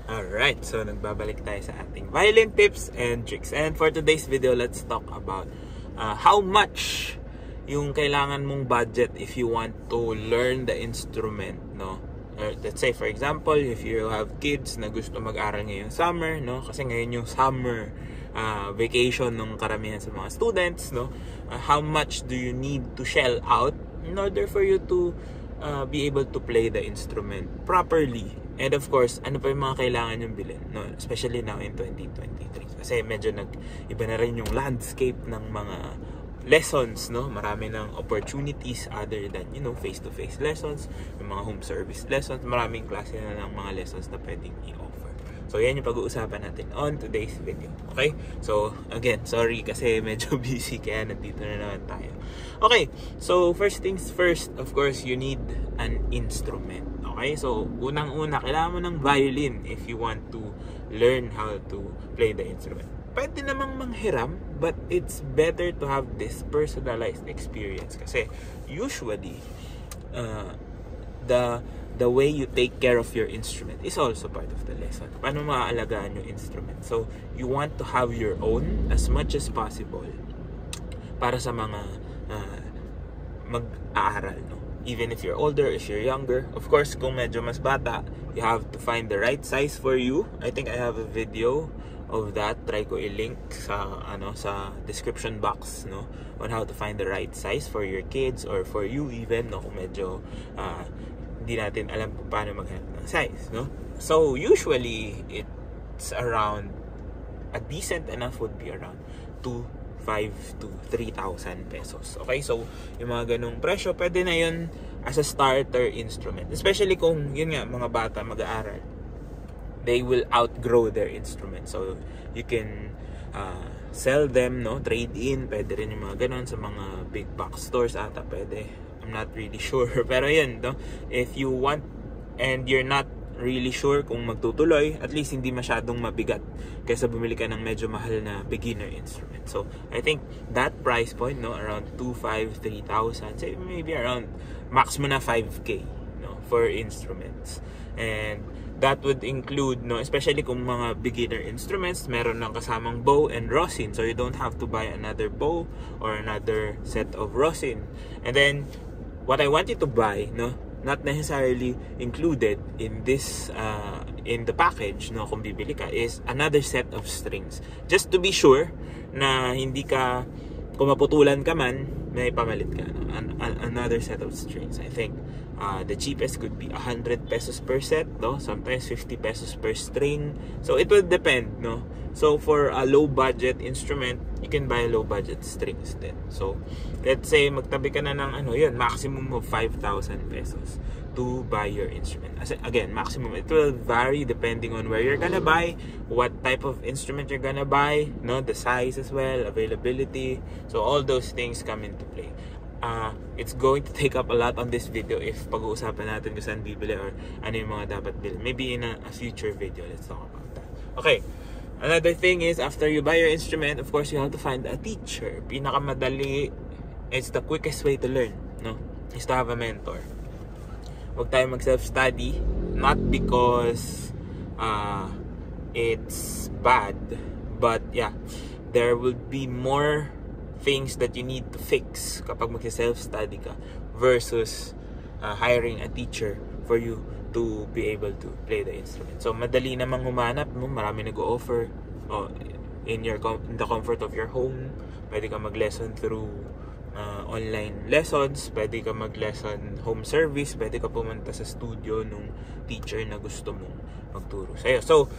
Alright, so nagbabalik tayo sa ating violin tips and tricks. And for today's video, let's talk about how much yung kailangan mong budget if you want to learn the instrument, no? Or let's say, for example, if you have kids na gusto mag-aral ngayong summer, no? Kasi ngayon yung summer vacation ng karamihan sa mga students, no? How much do you need to shell out in order for you to be able to play the instrument properly? And of course, ano pa yung mga kailangan yung bilhin, no? Especially now in 2023. Kasi medyo iba na rin yung landscape ng mga lessons, no? Marami ng opportunities other than, face-to-face lessons, yung mga home service lessons, maraming klase na ng mga lessons na pwedeng i-offer. So, yan yung pag-uusapan natin on today's video. Okay? So, again, sorry kasi medyo busy kaya nandito na naman tayo. Okay, so first things first, of course, you need an instrument. Okay, so unang-una, kailangan mo ng violin if you want to learn how to play the instrument. Pwede namang manghiram, but it's better to have this personalized experience kasi usually the way you take care of your instrument is also part of the lesson. Paano maaalagaan yung instrument? So you want to have your own as much as possible para sa mga mag-aaral, no? Even if you're older, if you're younger. Of course, kung medyo mas bata, you have to find the right size for you. I think I have a video of that. Try ko i-link sa description box, no, on how to find the right size for your kids or for you even, no, kung medyo hindi natin alam kung paano maghanap ng size, no. So usually it's around, a decent enough would be around 5 to 3,000 pesos. Okay, so yung mga ganung presyo, pwede na yun as a starter instrument. Especially kung, yun nga, mga bata mag-aaral. They will outgrow their instrument. So, you can sell them, no? Trade in. Pwede rin yung mga ganun sa mga big box stores ata. Pwede. I'm not really sure. Pero yun, no? If you want and you're not really sure kung magtutuloy, at least hindi masyadong mabigat kaysa bumili ka ng medyo mahal na beginner instrument. So, I think that price point, no, around 2,500, 3,000, say maybe around max mo na 5K, no, for instruments. And that would include, no, especially kung mga beginner instruments, meron ng kasamang bow and rosin. So, you don't have to buy another bow or another set of rosin. And then, what I want you to buy, no, not necessarily included in this in the package, no, kung bibili ka, is another set of strings, just to be sure na hindi ka, kung maputulan ka man, may pamalit ka, no? Another set of strings. I think the cheapest could be 100 pesos per set, no, sometimes 50 pesos per string, so it will depend, no. So for a low budget instrument, you can buy low budget strings then. So let's say magtabi ka na ng maximum of 5,000 pesos to buy your instrument. As again, maximum, it will vary depending on where you're gonna buy, what type of instrument you're gonna buy, no, the size as well, availability. So all those things come into play. It's going to take up a lot on this video if pag-uusapan natin kung saan bibili or ano yung mga dapat bilhin. Maybe in a future video, let's talk about that. Okay. Another thing is, after you buy your instrument, of course, you have to find a teacher. Pinakamadali, it's the quickest way to learn, no, is to have a mentor. Huwag tayo mag-self-study, not because it's bad, but yeah, there will be more things that you need to fix kapag mag-self-study ka versus hiring a teacher for you to be able to play the instrument. So, madali namang humanap, no? Marami nag-o-offer in the comfort of your home. Pwede ka mag-lesson through online lessons. Pwede ka mag-lesson home service. Pwede ka pumunta sa studio nung teacher na gusto mong magturo sa'yo. So,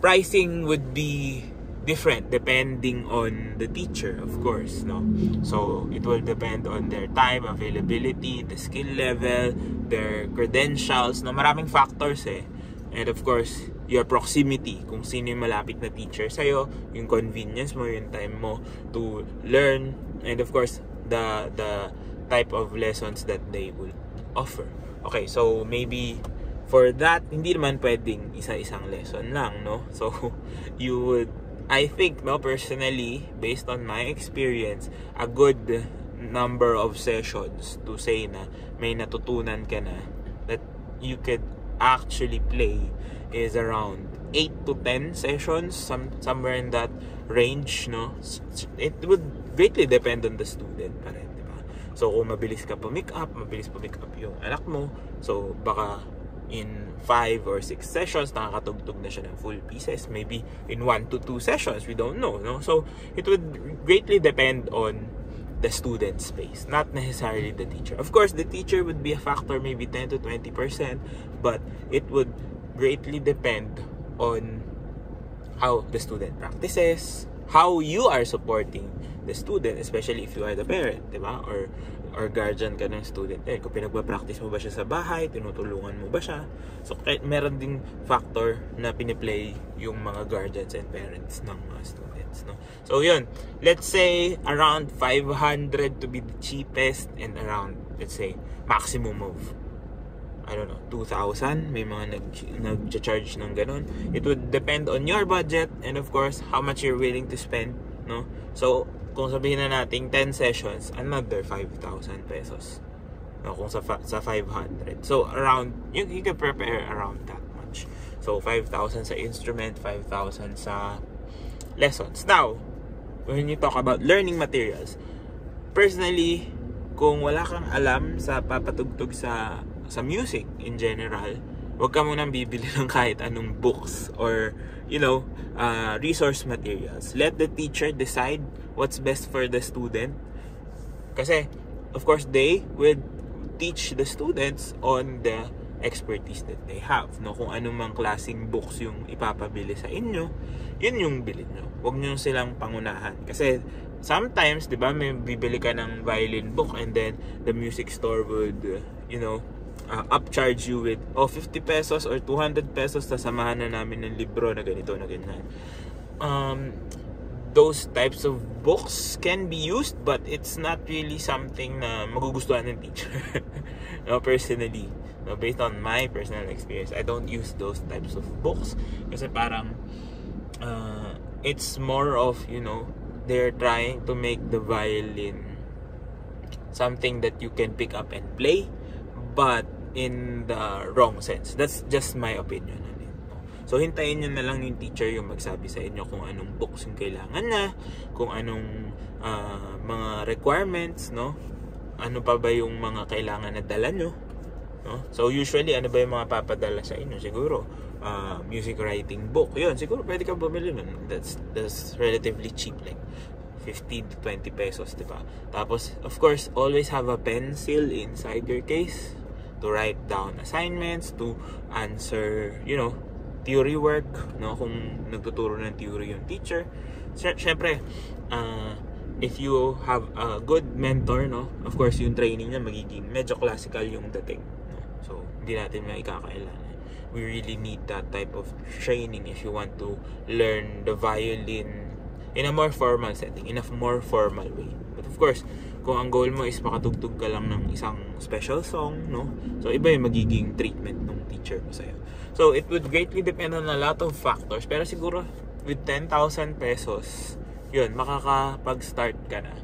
pricing would be different depending on the teacher, of course, no. So it will depend on their time, availability, the skill level, their credentials, no. Maraming factors and of course your proximity, kung sino yung malapit na teacher sa'yo, yung convenience mo, yung time mo to learn, and of course the type of lessons that they will offer. Okay, so maybe for that, hindi naman pwedeng isa-isang lesson lang, no. So you would, I think, no, personally, based on my experience, a good number of sessions to say na may natutunan ka na that you could actually play is around 8 to 10 sessions, somewhere in that range, no? It would greatly depend on the student pa rin, di ba? So kung mabilis pumick up yung anak mo, so baka in 5 or 6 sessions nakakatugtog na siya ng full pieces. Maybe in 1 to 2 sessions, we don't know, no? So it would greatly depend on the student's pace, not necessarily the teacher. Of course, the teacher would be a factor, maybe 10 to 20%, but it would greatly depend on how the student practices, how you are supporting the student, especially if you are the parent, diba? Or guardian ka ng student. Kung pinagpa-practice mo ba siya sa bahay, tinutulungan mo ba siya? So, meron ding factor na piniplay yung mga guardians and parents ng mga students, no? So, yun. Let's say, around 500 to be the cheapest, and around, let's say, maximum of, I don't know, 2,000. May mga nag-charge ng ganun. It would depend on your budget and, of course, how much you're willing to spend, no? So, kung sabihin na natin 10 sessions, another 5,000 pesos. No, kung sa 500. So, around, you can prepare around that much. So, 5,000 sa instrument, 5,000 sa lessons. Now, when you talk about learning materials, personally, kung wala kang alam sa papatugtog sa music in general, huwag ka munang bibili ng kahit anong books or, resource materials. Let the teacher decide what's best for the student. Kasi, of course, they will teach the students on the expertise that they have. No? Kung anumang klaseng books yung ipapabili sa inyo, yun yung bilhin nyo. Huwag nyo silang pangunahan. Kasi, sometimes, di ba, may bibili ka ng violin book and then the music store would, upcharge you with 50 pesos or 200 pesos, sasamahan na namin ng libro na ganito na ganyan. Those types of books can be used, but it's not really something na magugustuhan ng teacher. No, personally, no, based on my personal experience, I don't use those types of books kasi parang it's more of, they're trying to make the violin something that you can pick up and play, but in the wrong sense. That's just my opinion on it. So, hintayin nyo na lang yung teacher yung magsabi sa inyo kung anong books yung kailangan na, kung anong mga requirements, no? Ano pa ba yung mga kailangan na dala nyo, no? So, usually, ano ba yung mga papadala sa inyo? Siguro, music writing book. Yun, siguro pwede ka bumili nun. That's relatively cheap, like 15 to 20 pesos, diba? Tapos, of course, always have a pencil inside your case to write down assignments, to answer, theory work, no? Kung nagtuturo ng theory yung teacher. Syempre, if you have a good mentor, no? Of course, yung training niya magiging medyo classical yung dating, no? So, hindi natin maikakailangan. We really need that type of training if you want to learn the violin in a more formal setting, in a more formal way. But of course, kung ang goal mo is makatugtog ka lang ng isang special song, no? So, iba yung magiging treatment ng teacher mo sa'yo. So, it would greatly depend on a lot of factors. Pero siguro, with 10,000 pesos, yun, makakapag-start ka na.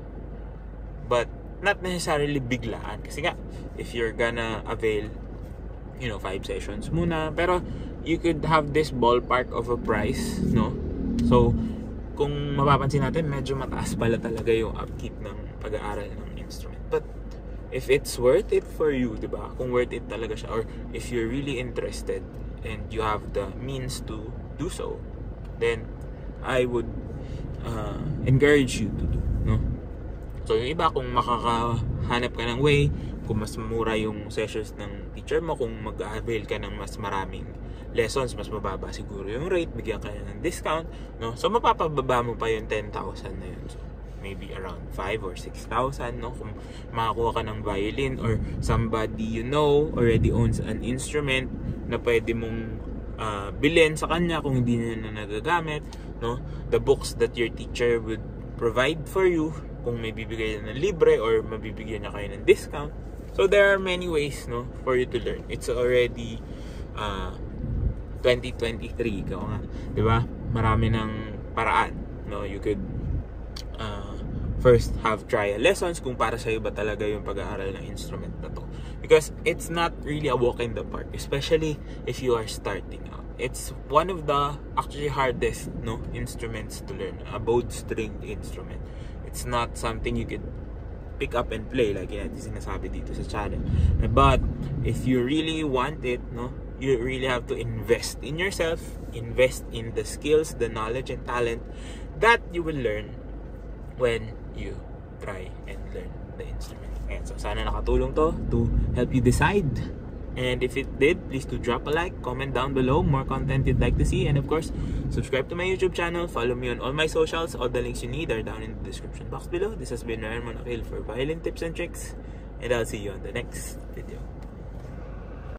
But, not necessarily biglaan. Kasi nga, if you're gonna avail, 5 sessions muna. Pero, you could have this ballpark of a price, no? So, kung mapapansin natin, medyo mataas pala talaga yung upkeep ng pag-aaral ng instrument. But, if it's worth it for you, diba? Kung worth it talaga siya, or if you're really interested and you have the means to do so, then I would encourage you to do, no? So, yung iba, kung makakahanap ka ng way, kung mas mura yung sessions ng teacher mo, kung mag-avail ka ng mas maraming lessons, mas mababa siguro yung rate, bigyan ka ng discount, no? So, mapapababa mo pa yung 10,000 na yun. So, maybe around 5 or 6,000, no? Kung makakuha ka ng violin or somebody already owns an instrument na pwede mong bilhin sa kanya kung hindi niya na nagagamit, no? The books that your teacher would provide for you, kung may bibigay na ng libre or mabibigyan niya kayo ng discount. So, there are many ways, no, for you to learn. It's already 2023, ikaw nga, di ba? Marami ng paraan, no? You could first have trial lessons kung para sa'yo ba talaga yung pag-aaral ng instrument na to. because it's not really a walk in the park, especially if you are starting out. It's one of the actually hardest instruments to learn, a bowed string instrument. It's not something you could pick up and play like sinasabi dito sa channel. But if you really want it, you really have to invest in yourself, invest in the skills, the knowledge and talent that you will learn when you try and learn the instrument. And so sana nakatulong to help you decide. And if it did, please do drop a like, comment down below more content you'd like to see, and of course, subscribe to my YouTube channel, follow me on all my socials. All the links you need are down in the description box below. This has been Ryan Monakil for Violin Tips and Tricks, and I'll see you on the next video.